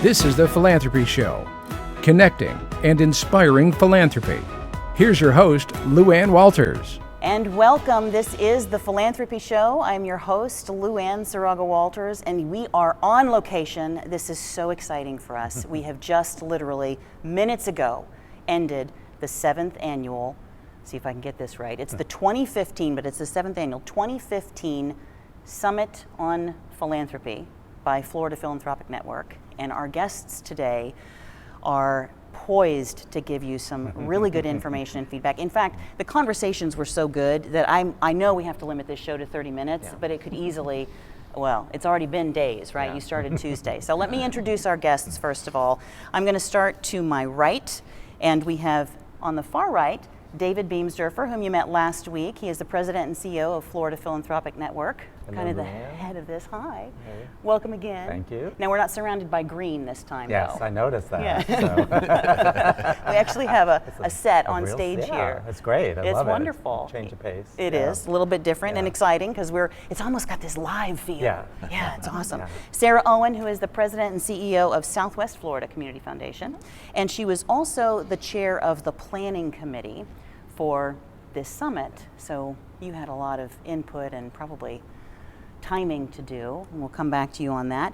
This is the Philanthropy Show, connecting and inspiring philanthropy. Here's your host, Lou Ann Walters. And welcome. This is the Philanthropy Show. I'm your host, Lou Ann Walters, and we are on location. This is so exciting for us. We have just literally minutes ago ended the 7th annual, see if I can get this right. It's the 2015, but it's the 7th annual 2015 Summit on Philanthropy by Florida Philanthropic Network. And our guests today are poised to give you some really good information and feedback. In fact, the conversations were so good that I know we have to limit this show to 30 minutes, but it could easily, well, it's already been days, right? You started Tuesday. So let me introduce our guests first of all. I'm going to start to my right, and we have on the far right, David Beamsdorfer, whom you met last week. He is the president and CEO of Florida Philanthropic Network. Hello, kind of the ma'am. Head of this. Hi. Hey. Welcome again. Thank you. Now, we're not surrounded by green this time, Yes, though. I noticed that. Yeah. So. We actually have a set on real- stage yeah, here. It's great. I It's love wonderful. it. Change of pace. It Yeah. is a little bit different and Yeah. exciting because it's almost got this live feel. Yeah. Yeah, it's awesome. Yeah. Sarah Owen, who is the president and CEO of Southwest Florida Community Foundation, and she was also the chair of the planning committee for this summit. So you had a lot of input and probably timing to do, and we'll come back to you on that.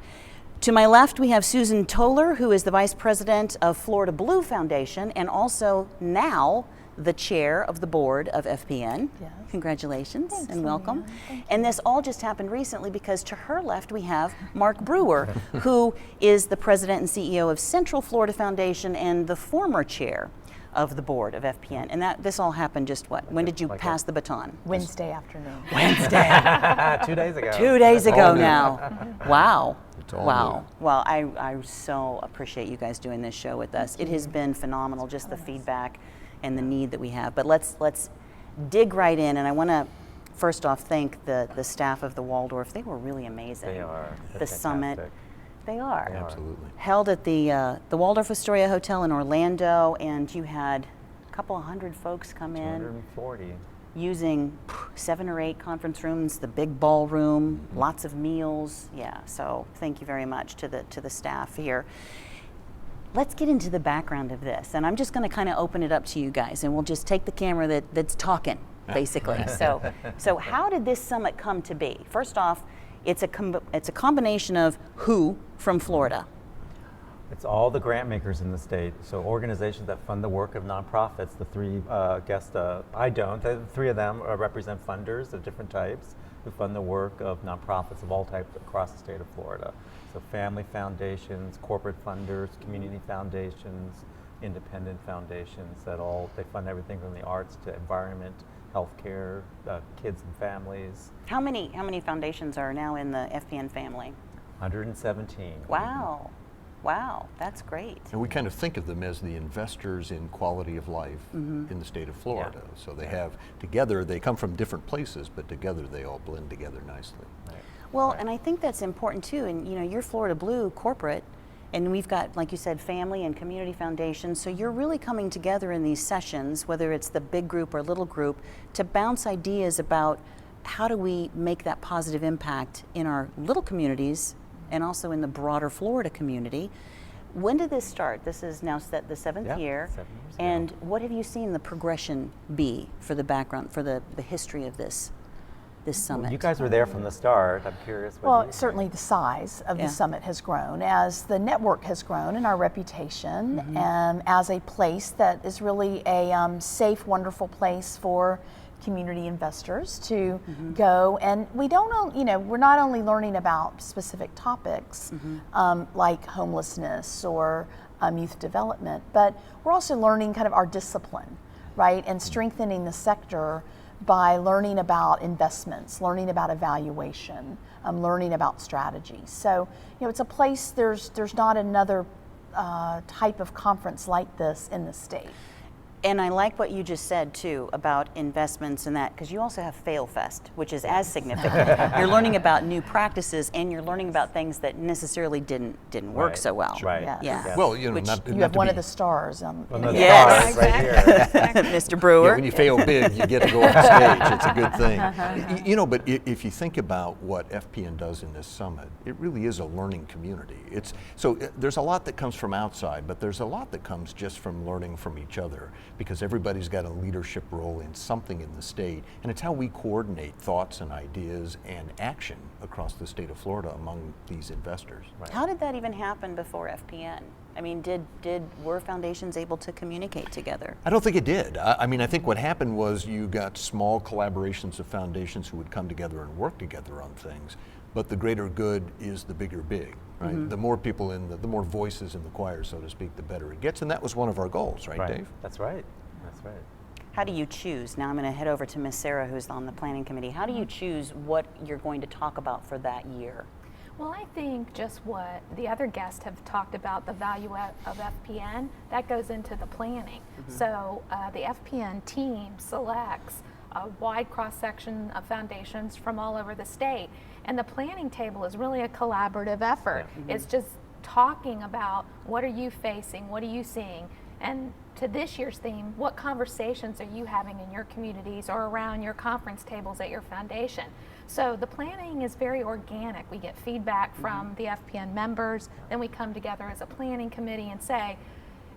To my left, we have Susan Toller, who is the vice president of Florida Blue Foundation and also now the chair of the board of FPN. Yes. Congratulations. Thanks, And welcome. Leanne. Thank And this all just happened recently because to her left we have Mark Brewer, who is the president and CEO of Central Florida Foundation and the former chair of the board of FPN. And this all happened just what? When did you pass the baton? Wednesday afternoon. Wednesday. 2 days ago. 2 days ago all new. now. Wow. all Wow. Well, I so appreciate you guys doing this show with us. It has been phenomenal, just the feedback and the need that we have. But let's dig right in, and I want to first off thank the staff of the Waldorf. They were really amazing. They are. The They're summit. fantastic. They are. They are. Absolutely. Held at the Waldorf Astoria Hotel in Orlando, and you had a couple of hundred folks come in 240. using 7 or 8 conference rooms, the big ballroom, lots of meals. Yeah, so thank you very much to the staff here. Let's get into the background of this, and I'm just going to kind of open it up to you guys, and we'll just take the camera that's talking, basically. So how did this summit come to be? First off, it's a combination of who from Florida? It's all the grant makers in the state. So organizations that fund the work of nonprofits. The three guests, I don't. The 3 of them represent funders of different types who fund the work of nonprofits of all types across the state of Florida. So family foundations, corporate funders, community foundations, independent foundations they fund everything from the arts to environment, healthcare, kids and families. How many foundations are now in the FPN family? 117. Wow. Wow, that's great. And we kind of think of them as the investors in quality of life in the state of Florida. So they have together, they come from different places, but together they all blend together nicely. Right. Well, and I think that's important too. And you're Florida Blue corporate, and we've got, like you said, family and community foundations. So you're really coming together in these sessions, whether it's the big group or little group, to bounce ideas about how do we make that positive impact in our little communities and also in the broader Florida community. When did this start? This is now the 7th year. 7 years ago. And what have you seen the progression be for the background, for the history of this summit? Well, you guys were there from the start. I'm curious. What Well, you certainly the size of Yeah. the summit has grown as the network has grown and our reputation as a place that is really a safe, wonderful place for community investors to go. And we don't, we're not only learning about specific topics like homelessness or youth development, but we're also learning kind of our discipline, right? And strengthening the sector by learning about investments, learning about evaluation, learning about strategy. So, it's a place, there's not another type of conference like this in the state. And I like what you just said too about investments and that, because you also have FailFest, which is as significant. You're learning about new practices, and you're learning about things that necessarily didn't work so well. Right. Yes. Yeah. Well, you know, Which not, You not have to one be, of the stars. Yes. Right here. Mr. Brewer. Yeah, when you fail big, you get to go on stage. It's a good thing. You know, but if you think about what FPN does in this summit, it really is a learning community. There's a lot that comes from outside, but there's a lot that comes just from learning from each other, because everybody's got a leadership role in something in the state, and it's how we coordinate thoughts and ideas and action across the state of Florida among these investors. How did that even happen before FPN? I mean, were foundations able to communicate together? I don't think it did. I mean, I think what happened was you got small collaborations of foundations who would come together and work together on things, but the greater good is the bigger big, right? Mm-hmm. The more people the more voices in the choir, so to speak, the better it gets, and that was one of our goals, right, Dave? That's right. That's right. How do you choose? Now I'm going to head over to Miss Sarah, who's on the planning committee. How do you choose what you're going to talk about for that year? Well, I think just what the other guests have talked about, the value of FPN, that goes into the planning. So the FPN team selects a wide cross-section of foundations from all over the state. And the planning table is really a collaborative effort. It's just talking about what are you facing, what are you seeing, and to this year's theme, what conversations are you having in your communities or around your conference tables at your foundation? So the planning is very organic. We get feedback from the FPN members, then we come together as a planning committee and say,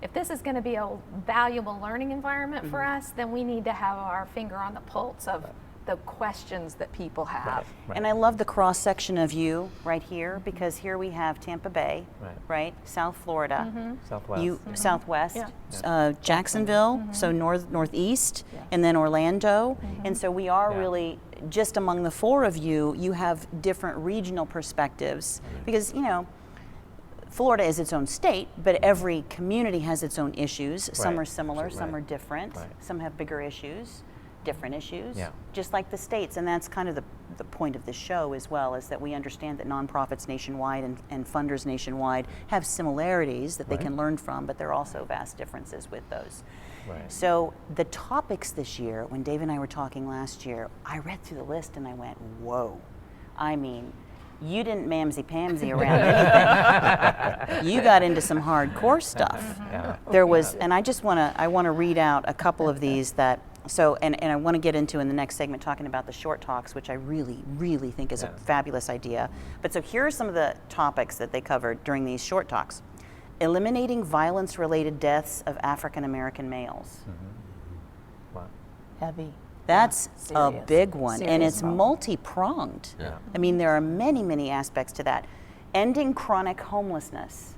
if this is going to be a valuable learning environment for us, then we need to have our finger on the pulse of the questions that people have. Right. And I love the cross section of you right here, because here we have Tampa Bay, right? South Florida, Southwest. Southwest, Yeah. Jacksonville, so northeast, and then Orlando. And so we are really just among the four of you. You have different regional perspectives, because you know, Florida is its own state, but every community has its own issues. Some are similar, some are different. Some have bigger issues, different issues, just like the states. And that's kind of the point of this show as well, is that we understand that nonprofits nationwide and funders nationwide have similarities that they can learn from, but there are also vast differences with those. So the topics this year, when Dave and I were talking last year, I read through the list and I went, whoa. I mean, you didn't mamsy-pamsy around anything. You got into some hardcore stuff. There was, and I want to read out a couple of these that, so, and I want to get into in the next segment talking about the short talks, which I really, really think is a fabulous idea. But so here are some of the topics that they covered during these short talks. Eliminating violence-related deaths of African-American males. Heavy. That's a Serious. big one, and Serious it's problem. multi-pronged. I mean, there are many, many aspects to that. Ending chronic homelessness.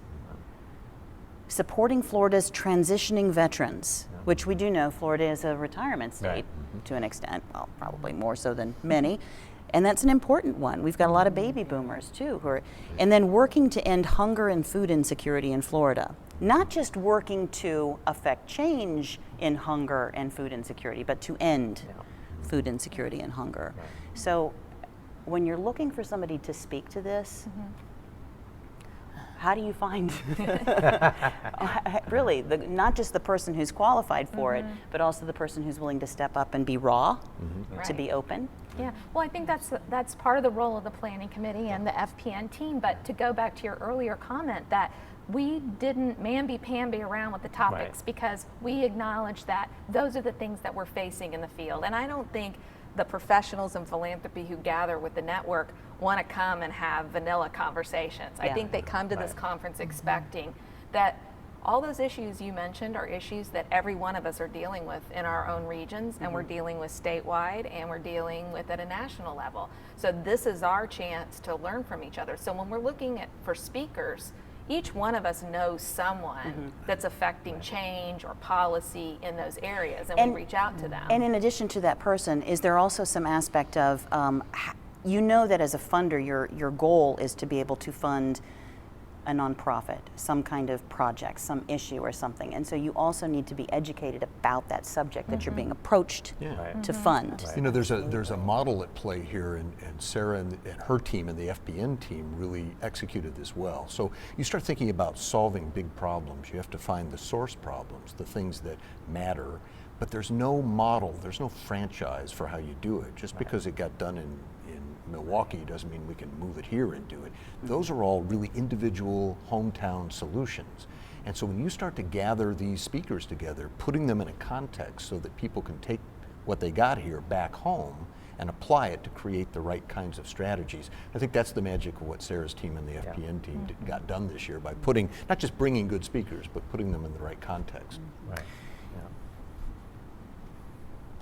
Supporting Florida's transitioning veterans, which we do know Florida is a retirement state to an extent, well, probably more so than many. And that's an important one. We've got a lot of baby boomers too, and then working to end hunger and food insecurity in Florida. Not just working to affect change in hunger and food insecurity, but to end food insecurity and hunger. So when you're looking for somebody to speak to this, how do you find, really, not just the person who's qualified for it, but also the person who's willing to step up and be raw, to be open? Yeah, well, I think that's part of the role of the planning committee and the FPN team. But to go back to your earlier comment, that we didn't mamby-pamby around with the topics because we acknowledge that those are the things that we're facing in the field. And I don't think the professionals in philanthropy who gather with the network want to come and have vanilla conversations. I think they come to this conference expecting that all those issues you mentioned are issues that every one of us are dealing with in our own regions, and we're dealing with statewide, and we're dealing with at a national level. So this is our chance to learn from each other. So when we're looking for speakers, each one of us knows someone that's affecting change or policy in those areas, and we reach out to them. And in addition to that person, is there also some aspect of, you know that as a funder, your goal is to be able to fund a nonprofit, some kind of project, some issue or something. And so you also need to be educated about that subject that you're being approached to fund. You know, there's a model at play here, and Sarah and her team and the FPN team really executed this well. So you start thinking about solving big problems. You have to find the source problems, the things that matter, but there's no model, there's no franchise for how you do it. Just because it got done in Milwaukee doesn't mean we can move it here and do it. Those are all really individual hometown solutions. And so when you start to gather these speakers together, putting them in a context so that people can take what they got here back home and apply it to create the right kinds of strategies. I think that's the magic of what Sarah's team and the FPN team got done this year, by putting, not just bringing good speakers, but putting them in the right context. Right.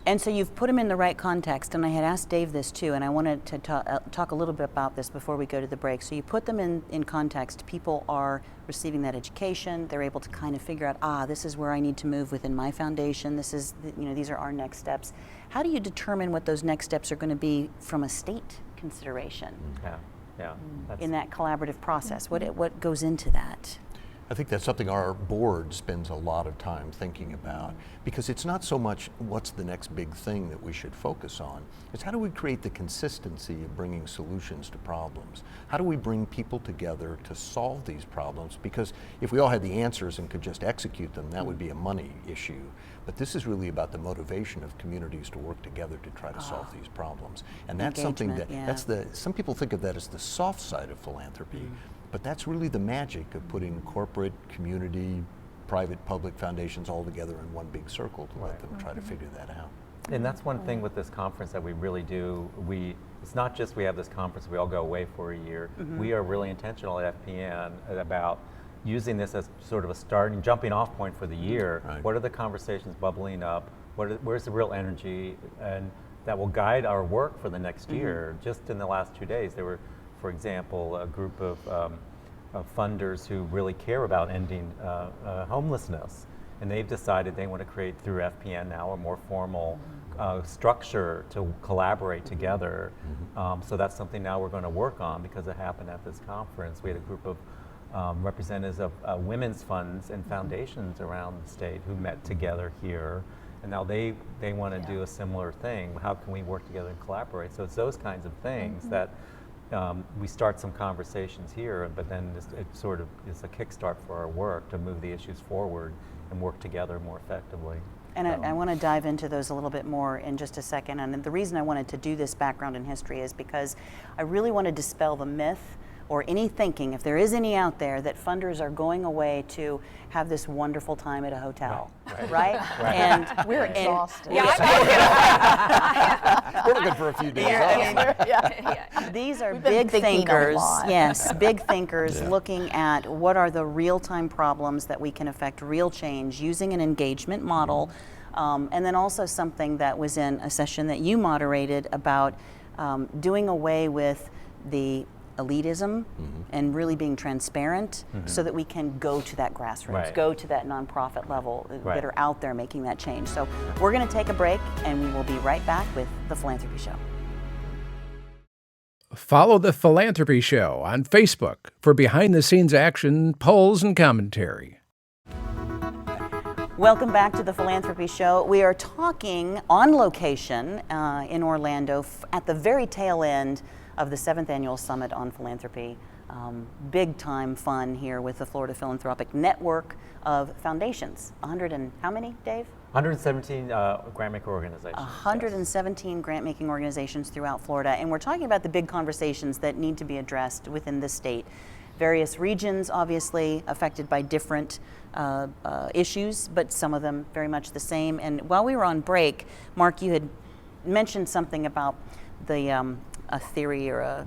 And so you've put them in the right context, and I had asked Dave this too, and I wanted to talk a little bit about this before we go to the break. So you put them in context, people are receiving that education, they're able to kind of figure out, this is where I need to move within my foundation, this is, these are our next steps. How do you determine what those next steps are going to be from a state consideration? In that collaborative process? What goes into that? I think that's something our board spends a lot of time thinking about, because it's not so much what's the next big thing that we should focus on. It's how do we create the consistency of bringing solutions to problems? How do we bring people together to solve these problems? Because if we all had the answers and could just execute them, that would be a money issue. But this is really about the motivation of communities to work together to try to solve these problems. And that's something that, some people think of that as the soft side of philanthropy. But that's really the magic of putting corporate, community, private, public foundations all together in one big circle to let them try to figure that out. And that's one thing with this conference that we really do. It's not just we have this conference, we all go away for a year. We are really intentional at FPN about using this as sort of a starting, jumping off point for the year. What are the conversations bubbling up? Where's the real energy? And that will guide our work for the next year. Just in the last 2 days, there were, for example, a group of funders who really care about ending homelessness, and they've decided they want to create through FPN now a more formal structure to collaborate together. So that's something now we're going to work on because it happened at this conference. We had a group of representatives of women's funds and foundations around the state who met together here, and now they want to do a similar thing. How can we work together and collaborate? So it's those kinds of things that we start some conversations here, but then it sort of is a kickstart for our work to move the issues forward and work together more effectively. And I want to dive into those a little bit more in just a second. And the reason I wanted to do this background in history is because I really want to dispel the myth or any thinking, if there is any out there, that funders are going away to have this wonderful time at a hotel, right? And we're exhausted. We're looking for a few days off. These are big thinkers, big thinkers looking at what are the real-time problems that we can affect real change using an engagement model, and then also something that was in a session that you moderated about doing away with the elitism and really being transparent so that we can go to that grassroots, go to that nonprofit level that are out there making that change. So we're going to take a break and we will be right back with The Philanthropy Show. Follow The Philanthropy Show on Facebook for behind-the-scenes action, polls, and commentary. Welcome back to The Philanthropy Show. We are talking on location in Orlando at the very tail end of the 7th Annual Summit on Philanthropy. Big time fun here with the Florida Philanthropic Network of foundations. 100 and how many, Dave? 117 grant-maker organizations. 117 grant-making organizations throughout Florida. And we're talking about the big conversations that need to be addressed within the state. Various regions, obviously, affected by different issues, but some of them very much the same. And while we were on break, Mark, you had mentioned something about the a theory or a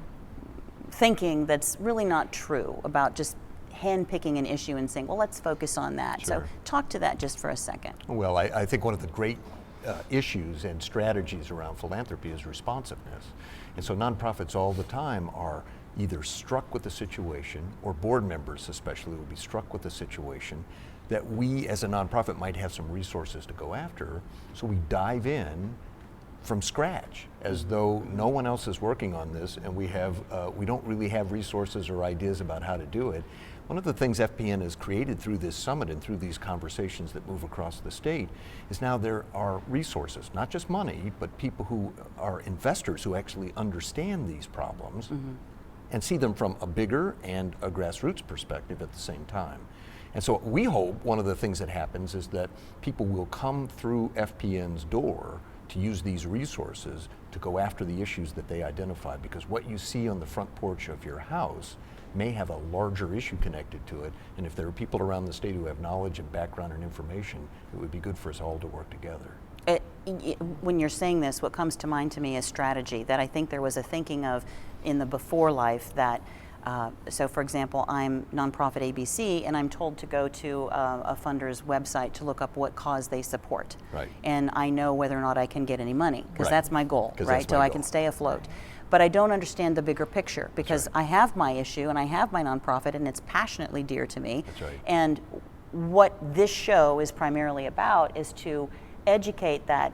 thinking that's really not true about just handpicking an issue and saying, well, let's focus on that. So talk to that just for a second. Well, I think one of the great issues and strategies around philanthropy is responsiveness. And so nonprofits all the time are either struck with the situation, or board members especially will be struck with the situation that we as a nonprofit might have some resources to go after. So we dive in from scratch, as though no one else is working on this, and we don't really have resources or ideas about how to do it. One of the things FPN has created through this summit and through these conversations that move across the state is now there are resources, not just money, but people who are investors who actually understand these problems and see them from a bigger and a grassroots perspective at the same time. And so we hope one of the things that happens is that people will come through FPN's door to use these resources to go after the issues that they identify, because what you see on the front porch of your house may have a larger issue connected to it, and if there are people around the state who have knowledge and background and information, it would be good for us all to work together. When you're saying this, what comes to mind to me is strategy, that I think there was a thinking of in the before life that so for example, I'm nonprofit ABC, and I'm told to go to a funder's website to look up what cause they support. Right. And I know whether or not I can get any money, because Right. that's my goal, 'Cause right? that's So my I goal. can stay afloat. But I don't understand the bigger picture, because I have my issue and I have my nonprofit, and it's passionately dear to me. That's right. And what this show is primarily about is to educate that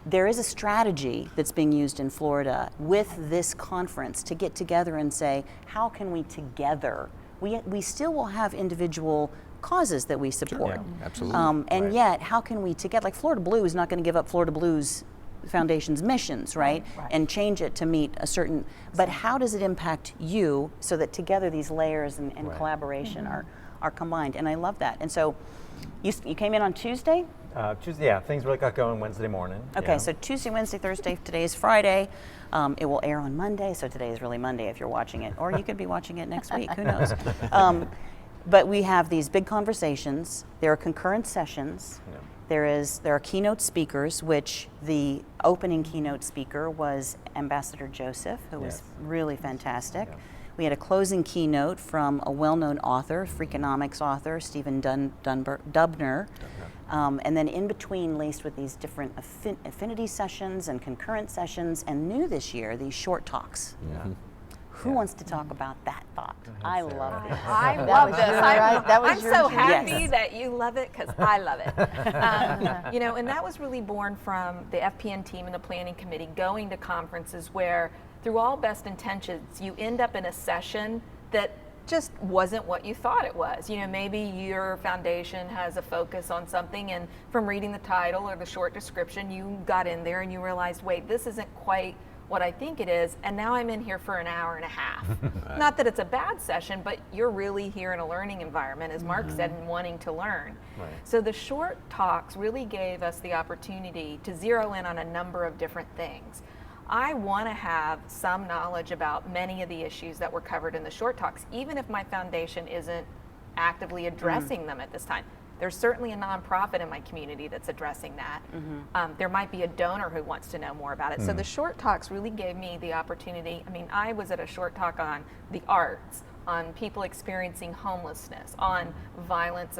there is a strategy that's being used in Florida with this conference to get together and say, how can we together, we still will have individual causes that we support. Yeah, absolutely. And Right. yet, how can we together, like Florida Blue is not going to give up Florida Blue's Foundation's missions, right? Right. And change it to meet a certain, but how does it impact you so that together these layers and Right. collaboration are combined? And I love that. And so you came in on Tuesday? Tuesday, yeah, things really got going Wednesday morning. Okay, yeah. so Tuesday, Wednesday, Thursday, today is Friday. It will air on Monday, so today is really Monday if you're watching it, or you could be watching it next week, who knows. But we have these big conversations, there are concurrent sessions, Yeah. there are keynote speakers, which the opening keynote speaker was Ambassador Joseph, who was Yes. really fantastic. Yeah. We had a closing keynote from a well-known author, Freakonomics author, Stephen Dubner. And then in between, laced with these different affinity sessions and concurrent sessions, and new this year, these short talks. Yeah. Who wants to talk about that thought? I Sarah. love this. I That love was this. your- right? That was I'm your so dream. happy Yes. that you love it, because I love it. And that was really born from the FPN team and the planning committee going to conferences where, through all best intentions, you end up in a session that just wasn't what you thought it was. Maybe your foundation has a focus on something, and from reading the title or the short description, you got in there and you realized, wait, this isn't quite what I think it is, and now I'm in here for an hour and a half. Not that it's a bad session, but you're really here in a learning environment, as Mark said, and wanting to learn. Right. So the short talks really gave us the opportunity to zero in on a number of different things. I want to have some knowledge about many of the issues that were covered in the short talks, even if my foundation isn't actively addressing them at this time. There's certainly a nonprofit in my community that's addressing that. There might be a donor who wants to know more about it. So the short talks really gave me the opportunity. I was at a short talk on the arts, on people experiencing homelessness, on violence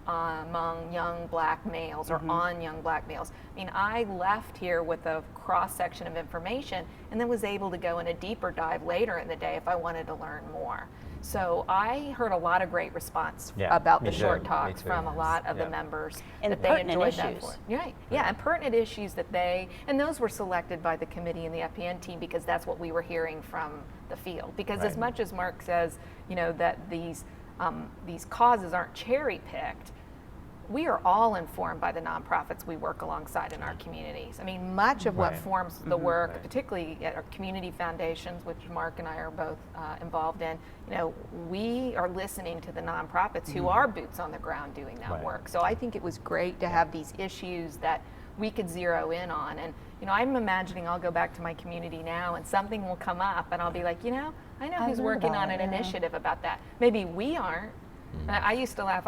among young black males or on young black males. I left here with a cross-section of information and then was able to go in a deeper dive later in the day if I wanted to learn more. So I heard a lot of great response Yeah, about me the too, short me talks too, from a yes. lot of Yeah. the members And that they pertinent enjoyed that issues. for. Right, yeah, and pertinent issues that and those were selected by the committee and the FPN team because that's what we were hearing from the field. Because as Right. much as Mark says, that these causes aren't cherry picked, we are all informed by the nonprofits we work alongside in our communities. Much of what Right. forms the work, Right. particularly at our community foundations, which Mark and I are both involved in, we are listening to the nonprofits who are boots on the ground doing that Right. work. So I think it was great to have these issues that we could zero in on. And, I'm imagining I'll go back to my community now and something will come up and I'll be like, I know I who's heard working about on it, an yeah. initiative about that. Maybe we aren't. I used to laugh.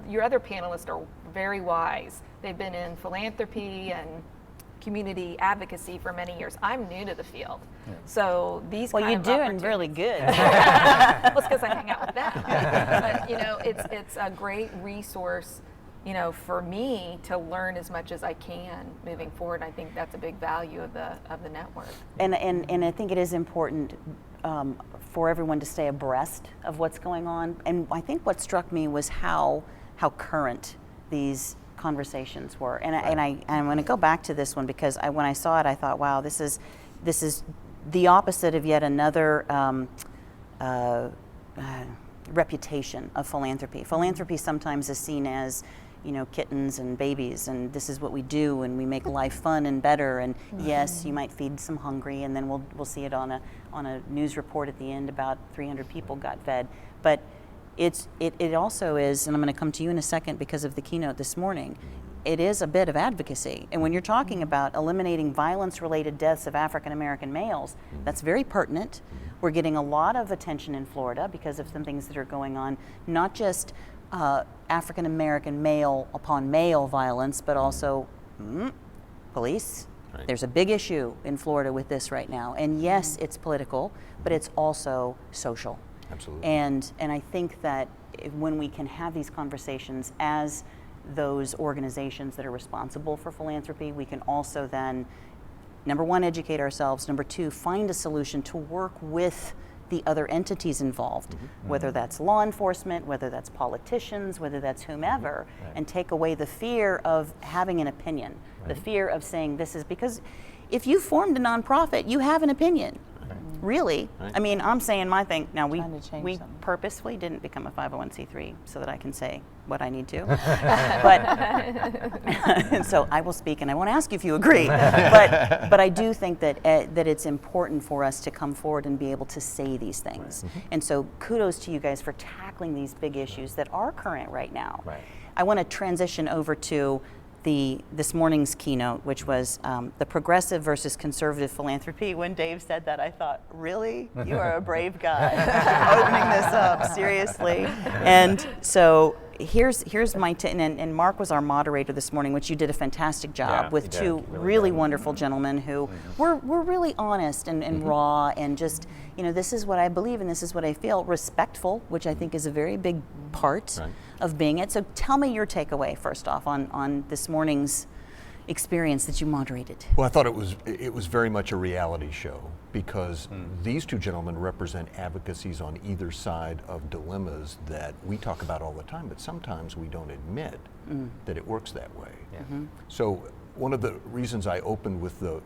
Your other panelists are very wise. They've been in philanthropy and community advocacy for many years. I'm new to the field. So these Well, kind you're of doing opportunities- really good. well, it's because I hang out with them. But it's a great resource, for me to learn as much as I can moving forward. I think that's a big value of the network. And I think it is important for everyone to stay abreast of what's going on. And I think what struck me was how current these conversations were. And I'm going to go back to this one because when I saw it, I thought, wow, this is the opposite of yet another reputation of philanthropy. Philanthropy sometimes is seen as, kittens and babies, and this is what we do, and we make life fun and better. And yes, you might feed some hungry, and then we'll see it on a news report at the end about 300 people got fed. But it also is, and I'm going to come to you in a second because of the keynote this morning. It is a bit of advocacy, and when you're talking about eliminating violence-related deaths of African American males, that's very pertinent. We're getting a lot of attention in Florida because of some things that are going on, not just African American male upon male violence, but also police. Right. There's a big issue in Florida with this right now, and yes, it's political, but it's also social. Absolutely. And I think that when we can have these conversations as those organizations that are responsible for philanthropy, we can also then, number one, educate ourselves, number two, find a solution to work with the other entities involved, whether that's law enforcement, whether that's politicians, whether that's whomever, and take away the fear of having an opinion, the fear of saying this is, because if you formed a nonprofit, you have an opinion. Really. Right. I mean, I'm saying my thing. Now, we something. purposefully didn't become a 501c3 so that I can say what I need to. But and so I will speak, and I won't ask you if you agree. But I do think that that it's important for us to come forward and be able to say these things. And so kudos to you guys for tackling these big issues that are current right now. Right. I want to transition over to this morning's keynote, which was the progressive versus conservative philanthropy. When Dave said that, I thought, really? You are a brave guy, opening this up, seriously. And so here's my and Mark was our moderator this morning, which you did a fantastic job with two really wonderful gentlemen who were really honest and raw, and just, this is what I believe and this is what I feel, respectful, which I think is a very big part of being it. So tell me your takeaway first off on this morning's experience that you moderated. Well, I thought it was very much a reality show, because these two gentlemen represent advocacies on either side of dilemmas that we talk about all the time, but sometimes we don't admit that it works that way. So one of the reasons I opened with the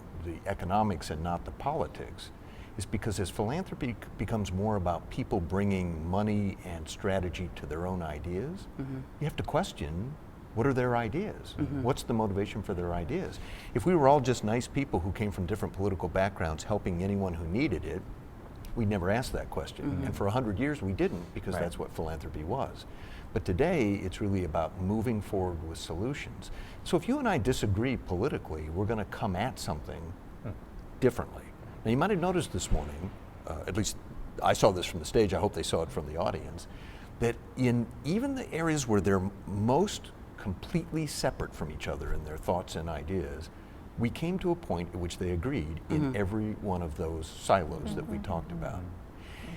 economics and not the politics is because as philanthropy becomes more about people bringing money and strategy to their own ideas, you have to question, what are their ideas? What's the motivation for their ideas? If we were all just nice people who came from different political backgrounds helping anyone who needed it, we'd never ask that question. And for 100 years we didn't, because that's what philanthropy was. But today it's really about moving forward with solutions. So if you and I disagree politically, we're going to come at something differently. Now you might have noticed this morning, at least I saw this from the stage, I hope they saw it from the audience, that in even the areas where they're most completely separate from each other in their thoughts and ideas, we came to a point at which they agreed in every one of those silos that we talked about.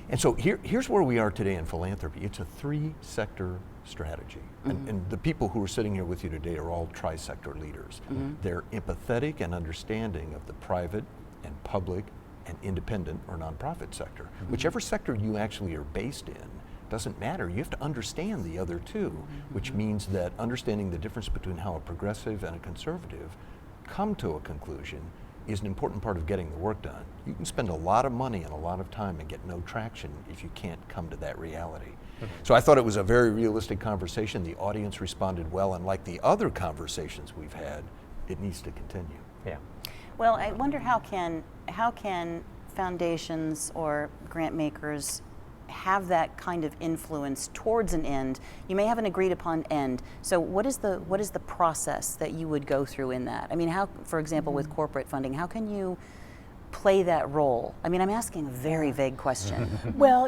And so here's where we are today in philanthropy. It's a 3-sector strategy. And the people who are sitting here with you today are all tri-sector leaders. They're empathetic and understanding of the private and public and independent or nonprofit sector. Whichever sector you actually are based in, doesn't matter. You have to understand the other two, which means that understanding the difference between how a progressive and a conservative come to a conclusion is an important part of getting the work done. You can spend a lot of money and a lot of time and get no traction if you can't come to that reality. So I thought it was a very realistic conversation. The audience responded well, and like the other conversations we've had, it needs to continue. Yeah. Well, I wonder how can foundations or grant makers have that kind of influence towards an end? You may have an agreed upon end. So what is the process that you would go through in that? I mean, how, for example, with corporate funding, how can you play that role? I mean, I'm asking a very vague question. Well,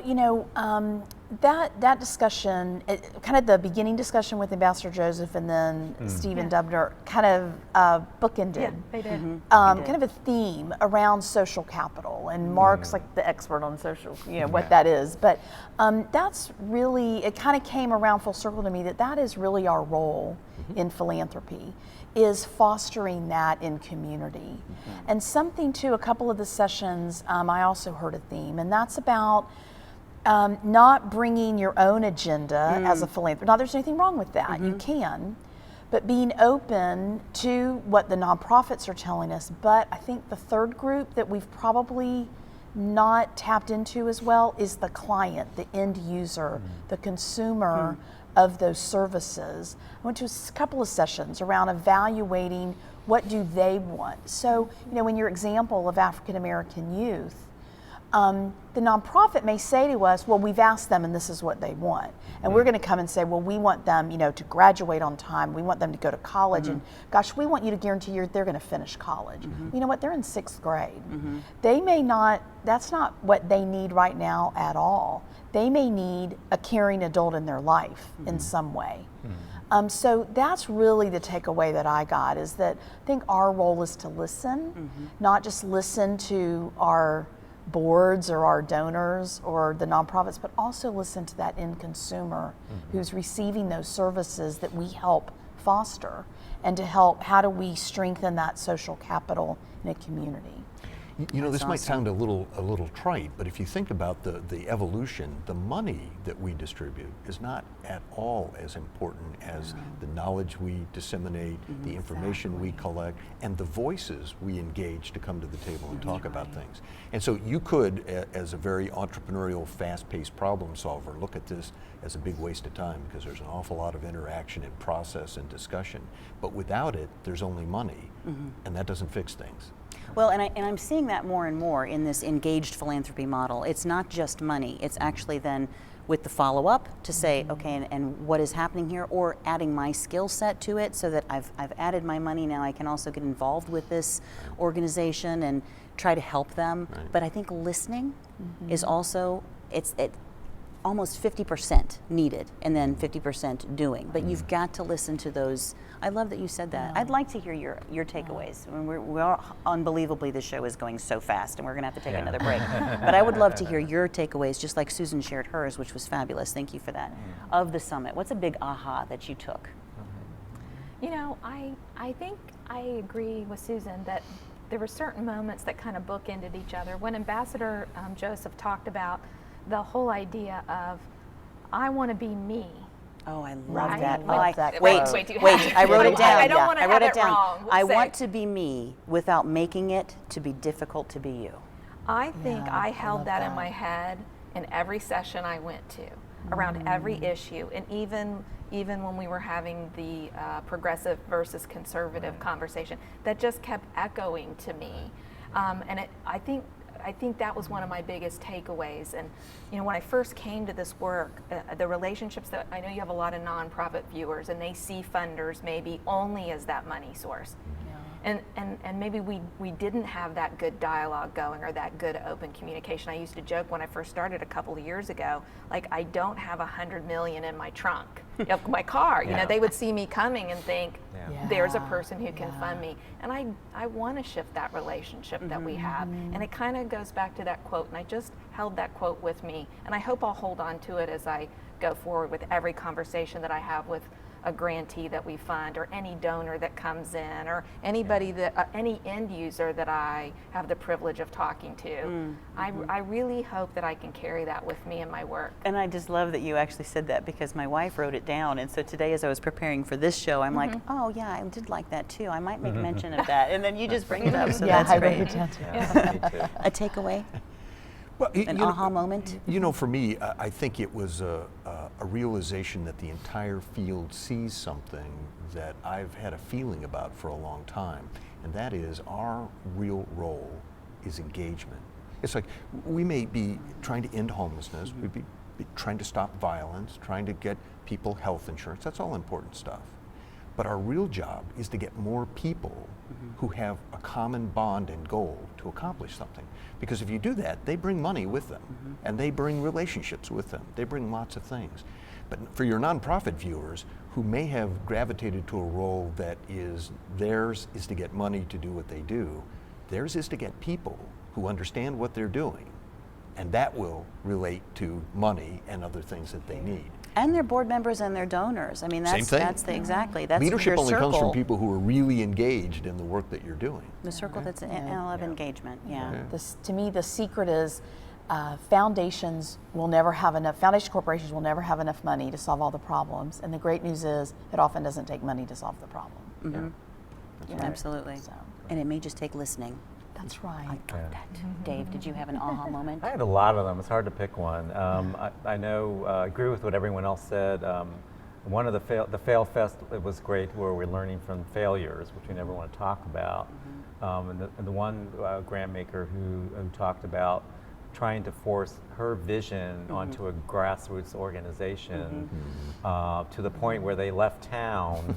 that discussion, kind of the beginning discussion with Ambassador Joseph and then Stephen Dubner, kind of bookended. Yeah, they did. Kind of a theme around social capital, and Mark's like the expert on social, what that is. But that's really, it kind of came around full circle to me that is really our role in philanthropy, is fostering that in community. And something too, a couple of the sessions, I also heard a theme, and that's about not bringing your own agenda as a philanthropist. Now, there's anything wrong with that. You can. but being open to what the nonprofits are telling us. But I think the third group that we've probably not tapped into as well is the client, the end user, the consumer of those services. I went to a couple of sessions around evaluating what do they want. So, in your example of African American youth, the nonprofit may say to us, well, we've asked them and this is what they want. And we're going to come and say, well, we want them, to graduate on time. We want them to go to college. And gosh, we want you to guarantee they're going to finish college. You know what? They're in 6th grade. They may not, that's not what they need right now at all. They may need a caring adult in their life in some way. So that's really the takeaway that I got, is that I think our role is to listen, not just listen to our boards or our donors or the nonprofits, but also listen to that end consumer who's receiving those services that we help foster, and to help, how do we strengthen that social capital in a community? This might sound a little trite, but if you think about the evolution, the money that we distribute is not at all as important as the knowledge we disseminate, the information we collect, and the voices we engage to come to the table and talk about things. And so you could, as a very entrepreneurial, fast-paced problem solver, look at this as a big waste of time, because there's an awful lot of interaction and process and discussion. But without it, there's only money, and that doesn't fix things. Well, and I'm seeing that more and more in this engaged philanthropy model. It's not just money. It's actually then with the follow-up to say, okay, and what is happening here, or adding my skill set to it so that I've added my money. Now I can also get involved with this organization and try to help them. Right. But I think listening is also, it's almost 50% needed and then 50% doing. But you've got to listen to those. I love that you said that. I'd like to hear your takeaways. I mean, we're unbelievably, this show is going so fast, and we're going to have to take another break. But I would love to hear your takeaways, just like Susan shared hers, which was fabulous. Thank you for that. Of the summit, what's a big aha that you took? I think I agree with Susan that there were certain moments that kind of bookended each other. When Ambassador Joseph talked about the whole idea of, I want to be me. Oh, I love Right. that. Like, Wait, I wrote it down. I don't want to have it wrong. I want to be me without making it to be difficult to be you. I think I I held love that in that. my head in every session I went to, around every issue, and even when we were having the progressive versus conservative conversation, that just kept echoing to me. I think that was one of my biggest takeaways. And when I first came to this work, the relationships that, I know you have a lot of nonprofit viewers, and they see funders maybe only as that money source. And maybe we didn't have that good dialogue going, or that good open communication. I used to joke when I first started a couple of years ago, like, I don't have $100 million in my trunk of my car. They would see me coming and think, there's a person who can fund me. And I want to shift that relationship that we have. And it kind of goes back to that quote, and I just held that quote with me. And I hope I'll hold on to it as I go forward with every conversation that I have with a grantee that we fund, or any donor that comes in, or anybody that any end user that I have the privilege of talking to. I really hope that I can carry that with me in my work. And I just love that you actually said that, because my wife wrote it down. And so today, as I was preparing for this show, I'm like, oh yeah, I did like that too. I might make mention of that. And then you just bring it up. So that's I great. wrote it down too. Me too. A takeaway? Well, An aha moment? For me, I think it was a realization that the entire field sees something that I've had a feeling about for a long time, and that is our real role is engagement. It's like, we may be trying to end homelessness, we'd be trying to stop violence, trying to get people health insurance. That's all important stuff. But our real job is to get more people who have a common bond and goal to accomplish something. Because if you do that, they bring money with them, and they bring relationships with them. They bring lots of things. But for your nonprofit viewers who may have gravitated to a role that is theirs is to get money to do what they do, theirs is to get people who understand what they're doing, and that will relate to money and other things that they need. And their board members and their donors. I mean, that's Same thing. that's exactly. That's Leadership your only circle. comes from people who are really engaged in the work that you're doing. The circle that's of engagement. Yeah. To me, the secret is foundations will never have enough, foundation corporations will never have enough money to solve all the problems. And the great news is it often doesn't take money to solve the problem. Yeah. Absolutely. So. And it may just take listening. That's right. I got that. Dave, did you have an aha moment? I had a lot of them. It's hard to pick one. I know, I agree with what everyone else said. One of the Fail Fest, it was great, where we're learning from failures, which we never want to talk about. And the one grant maker who talked about trying to force her vision onto a grassroots organization to the point where they left town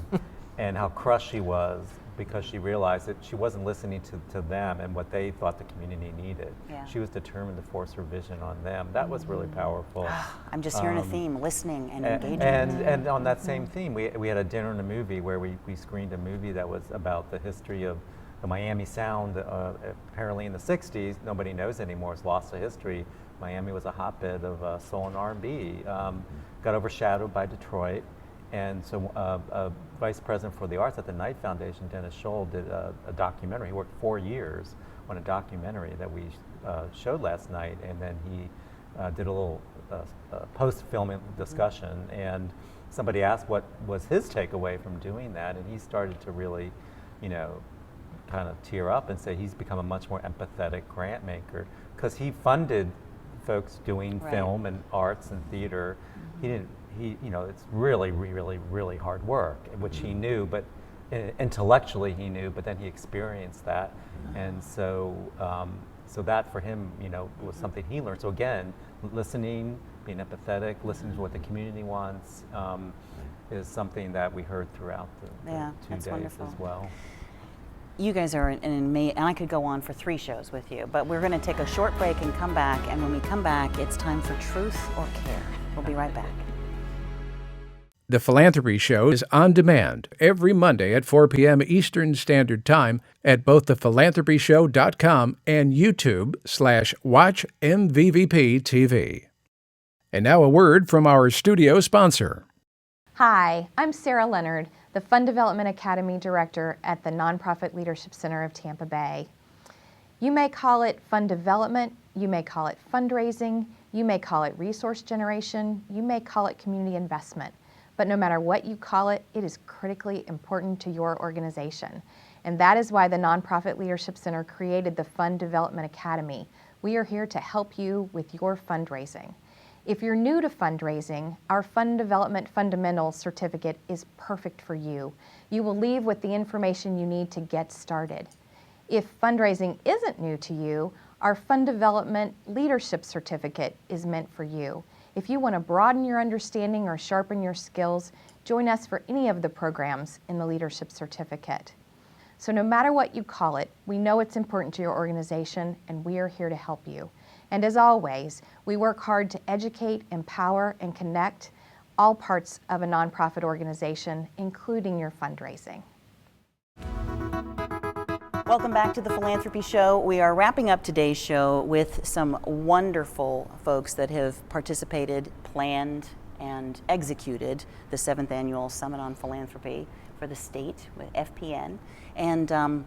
and how crushed she was because she realized that she wasn't listening to them and what they thought the community needed. Yeah. She was determined to force her vision on them. That was really powerful. I'm just hearing a theme, listening and engaging. And on that same theme, we had a dinner and a movie where we screened a movie that was about the history of the Miami Sound. Apparently in the 60s, nobody knows anymore, it's lost to history. Miami was a hotbed of soul and R&B. Got overshadowed by Detroit. And so Vice President for the Arts at the Knight Foundation, Dennis Scholl, did a documentary. He worked 4 years on a documentary that we showed last night, and then he did a little post-filming discussion, and somebody asked what was his takeaway from doing that, and he started to really, kind of tear up and say he's become a much more empathetic grant maker, because he funded folks doing film and arts and theater. It's really, really, really hard work, which he knew, but intellectually he knew, but then he experienced that. And so that for him, was something he learned. So again, listening, being empathetic, listening to what the community wants, is something that we heard throughout the 2 days wonderful. as well. You guys are an amazing, and I could go on for 3 shows with you, but we're going to take a short break and come back, and when we come back, it's time for Truth or Care. We'll be right back. The Philanthropy Show is on demand every Monday at 4 p.m. Eastern Standard Time at both thephilanthropyshow.com and YouTube/WatchMVVP TV. And now a word from our studio sponsor. Hi, I'm Sarah Leonard, the Fund Development Academy Director at the Nonprofit Leadership Center of Tampa Bay. You may call it fund development, you may call it fundraising, you may call it resource generation, you may call it community investment. But no matter what you call it, it is critically important to your organization. And that is why the Nonprofit Leadership Center created the Fund Development Academy. We are here to help you with your fundraising. If you're new to fundraising, our Fund Development Fundamentals Certificate is perfect for you. You will leave with the information you need to get started. If fundraising isn't new to you, our Fund Development Leadership Certificate is meant for you. If you want to broaden your understanding or sharpen your skills, join us for any of the programs in the Leadership Certificate. So no matter what you call it, we know it's important to your organization, and we are here to help you. And as always, we work hard to educate, empower, and connect all parts of a nonprofit organization, including your fundraising. Welcome back to the Philanthropy Show. We are wrapping up today's show with some wonderful folks that have participated, planned, and executed the 7th Annual Summit on Philanthropy for the state with FPN. And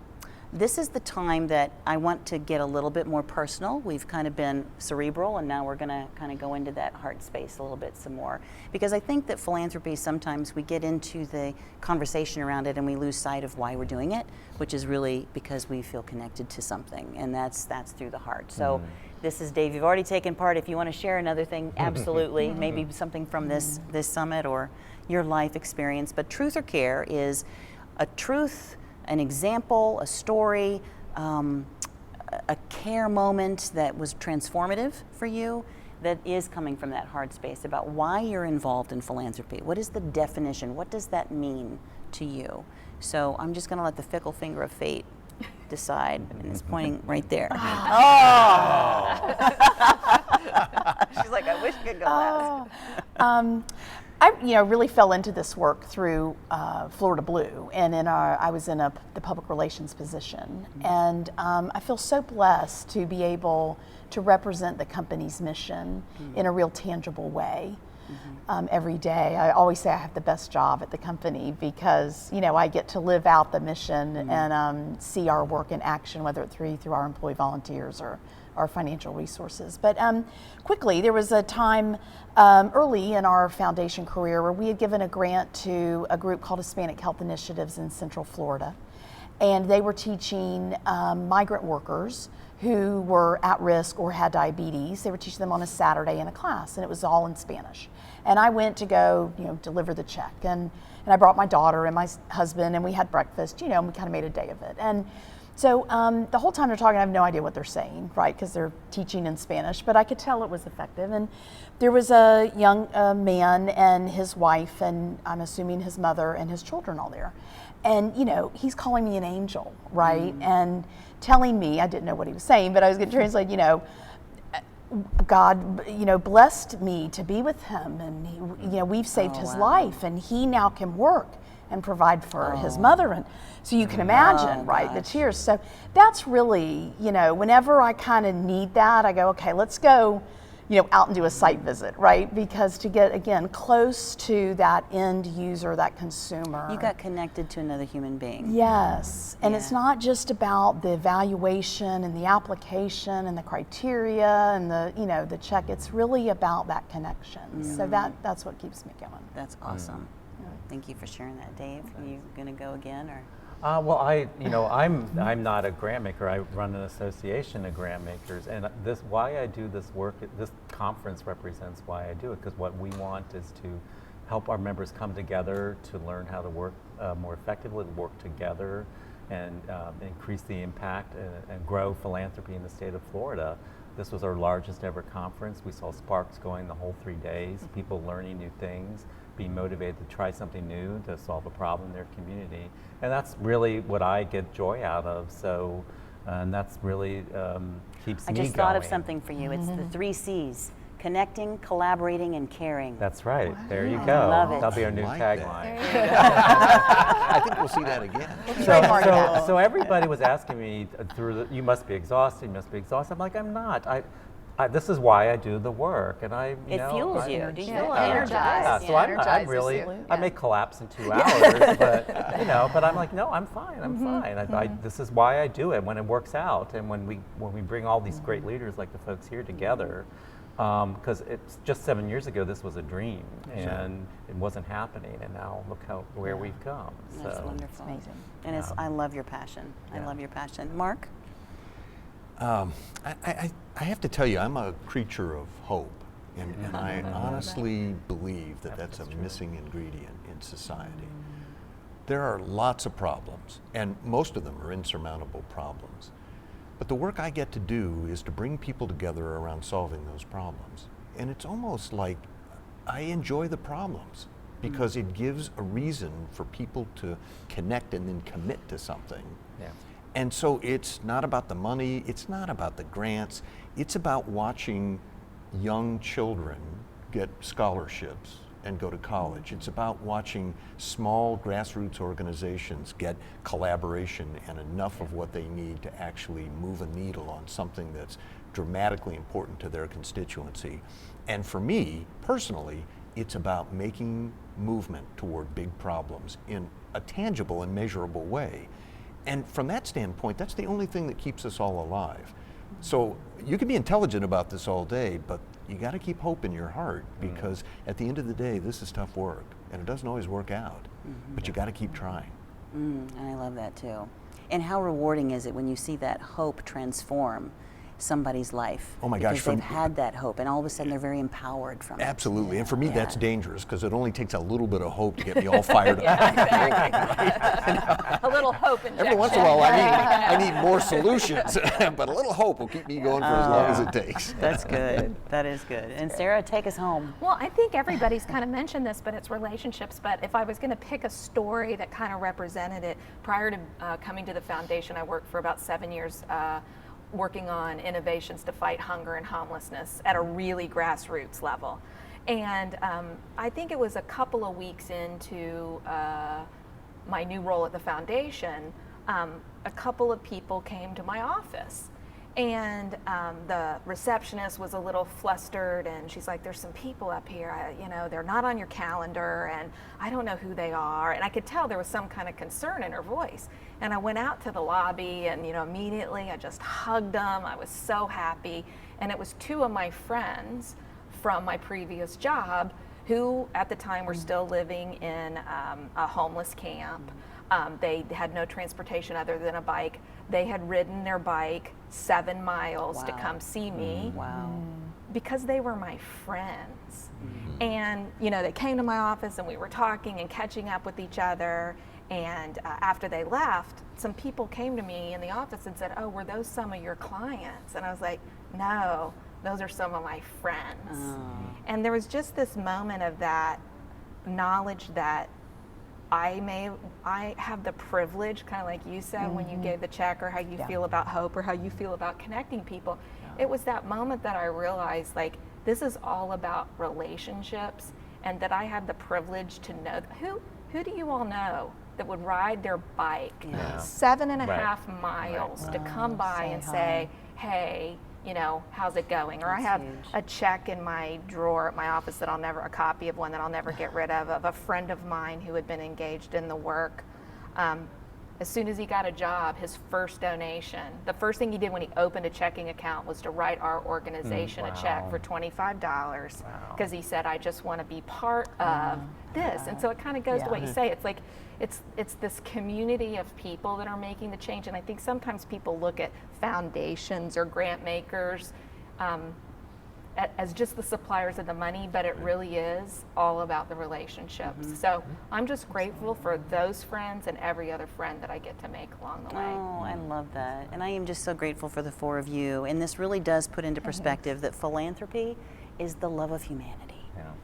this is the time that I want to get a little bit more personal. We've kind of been cerebral, and now we're going to kind of go into that heart space a little bit some more. Because I think that philanthropy, sometimes we get into the conversation around it and we lose sight of why we're doing it, which is really because we feel connected to something, and that's through the heart. So this is Dave, you've already taken part. If you want to share another thing, absolutely, maybe something from this summit or your life experience. But Truth or Care is a truth, an example, a story, a care moment that was transformative for you, that is coming from that hard space about why you're involved in philanthropy. What is the definition? What does that mean to you? So I'm just going to let the fickle finger of fate decide, and it's pointing right there. Oh! She's like, I wish I could go last. I really fell into this work through Florida Blue, and I was in the public relations position. And I feel so blessed to be able to represent the company's mission in a real tangible way. Every day. I always say I have the best job at the company because, I get to live out the mission and see our work in action, whether it's through our employee volunteers or our financial resources. But quickly, there was a time early in our foundation career where we had given a grant to a group called Hispanic Health Initiatives in Central Florida. And they were teaching migrant workers who were at risk or had diabetes. They were teaching them on a Saturday in a class, and it was all in Spanish. And I went to go, deliver the check. And I brought my daughter and my husband, and we had breakfast, and we kind of made a day of it. And so the whole time they're talking, I have no idea what they're saying, right? Because they're teaching in Spanish, but I could tell it was effective. And there was a young man and his wife, and I'm assuming his mother and his children all there. And, he's calling me an angel, right? And telling me, I didn't know what he was saying, but I was going to translate, God, blessed me to be with him, and he, we've saved his life, and he now can work and provide for his mother. And so you can imagine, right, the tears. So that's really, whenever I kind of need that, I go, okay, let's go, out and do a site visit, right? Because to get, again, close to that end user, that consumer. You got connected to another human being. Yes, and it's not just about the evaluation and the application and the criteria and the check. It's really about that connection. So that's what keeps me going. That's awesome. Thank you for sharing that, Dave. Are you going to go again, or? Well, I'm not a grant maker. I run an association of grant makers, and why I do this work. This conference represents why I do it, because what we want is to help our members come together to learn how to work more effectively, work together, and increase the impact and grow philanthropy in the state of Florida. This was our largest ever conference. We saw sparks going the whole 3 days. People learning new things, being motivated to try something new to solve a problem in their community. And that's really what I get joy out of. So, and that's really keeps me going. I just thought of something for you. It's the 3 C's: connecting, collaborating, and caring. That's right. Wow. There you go. Love it. That'll be our new tagline. I think we'll see that again. So everybody was asking me you must be exhausted, you must be exhausted. I'm like, I'm not. This is why I do the work, and it fuels you. Do you feel energized? Yeah, so I'm really, I may collapse in 2 hours, but I'm like, no, I'm fine. I'm fine. This is why I do it when it works out, and when we bring all these great leaders like the folks here together, because it's just 7 years ago this was a dream, and it wasn't happening, and now look where we've come. That's so wonderful. It's amazing. And I love your passion. I love your passion. Mark? I have to tell you, I'm a creature of hope, and I honestly believe that that's a missing ingredient in society. There are lots of problems, and most of them are insurmountable problems. But the work I get to do is to bring people together around solving those problems. And it's almost like I enjoy the problems because it gives a reason for people to connect and then commit to something. Yeah. And so it's not about the money, it's not about the grants, it's about watching young children get scholarships and go to college. It's about watching small grassroots organizations get collaboration and enough of what they need to actually move a needle on something that's dramatically important to their constituency. And for me, personally, it's about making movement toward big problems in a tangible and measurable way. And from that standpoint, that's the only thing that keeps us all alive. So you can be intelligent about this all day, but you got to keep hope in your heart, because at the end of the day, this is tough work, and it doesn't always work out, but you got to keep trying. And I love that too. And how rewarding is it when you see that hope transform somebody's life? Oh my gosh. Because they've had that hope, and all of a sudden they're very empowered from it. Absolutely, and for me that's dangerous, because it only takes a little bit of hope to get me all fired up. A little hope injection. Every once in a while I need more solutions, but a little hope will keep me going for as long as it takes. That's good. That is good. And Sarah, take us home. Well, I think everybody's kind of mentioned this, but it's relationships. But if I was going to pick a story that kind of represented it, prior to coming to the foundation, I worked for about 7 years working on innovations to fight hunger and homelessness at a really grassroots level. And I think it was a couple of weeks into my new role at the foundation, a couple of people came to my office. And the receptionist was a little flustered, and she's like, there's some people up here, they're not on your calendar, and I don't know who they are. And I could tell there was some kind of concern in her voice. And I went out to the lobby, and immediately I just hugged them. I was so happy. And it was two of my friends from my previous job who at the time were still living in a homeless camp. They had no transportation other than a bike. They had ridden their bike 7 miles to come see me because they were my friends. And they came to my office, and we were talking and catching up with each other. And after they left, some people came to me in the office and said, oh, were those some of your clients? And I was like, no, those are some of my friends. And there was just this moment of that knowledge that I have the privilege, kind of like you said when you gave the check, or how you feel about hope, or how you feel about connecting people. It was that moment that I realized, like, this is all about relationships, and that I had the privilege to know who do you all know that would ride their bike 7.5 miles to come by and say, hey, how's it going? Or I have a check in my drawer at my office that a copy of one that I'll never get rid of a friend of mine who had been engaged in the work. As soon as he got a job, his first donation, the first thing he did when he opened a checking account was to write our organization a check for $25 because he said, I just want to be part of this. And so it kind of goes to what you say. It's like, it's this community of people that are making the change. And I think sometimes people look at foundations or grant makers as just the suppliers of the money, but it really is all about the relationships. So I'm just grateful for those friends and every other friend that I get to make along the way. Oh, I love that. And I am just so grateful for the four of you. And this really does put into perspective that philanthropy is the love of humanity.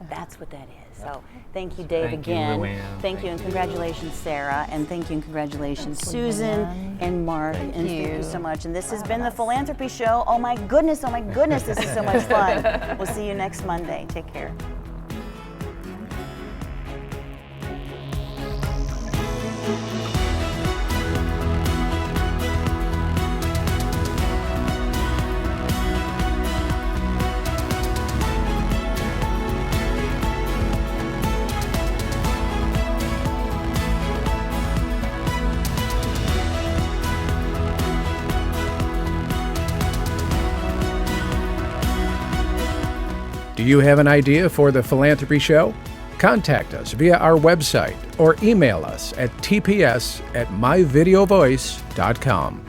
That's what that is. So thank you, Dave, again. Thank you, and congratulations, Sarah. And thank you and congratulations, Susan and Mark. Thank you so much. And this has been the Philanthropy Show. Oh my goodness, this is so much fun. We'll see you next Monday. Take care. Do you have an idea for the Philanthropy Show? Contact us via our website or email us at tps@myvideovoice.com.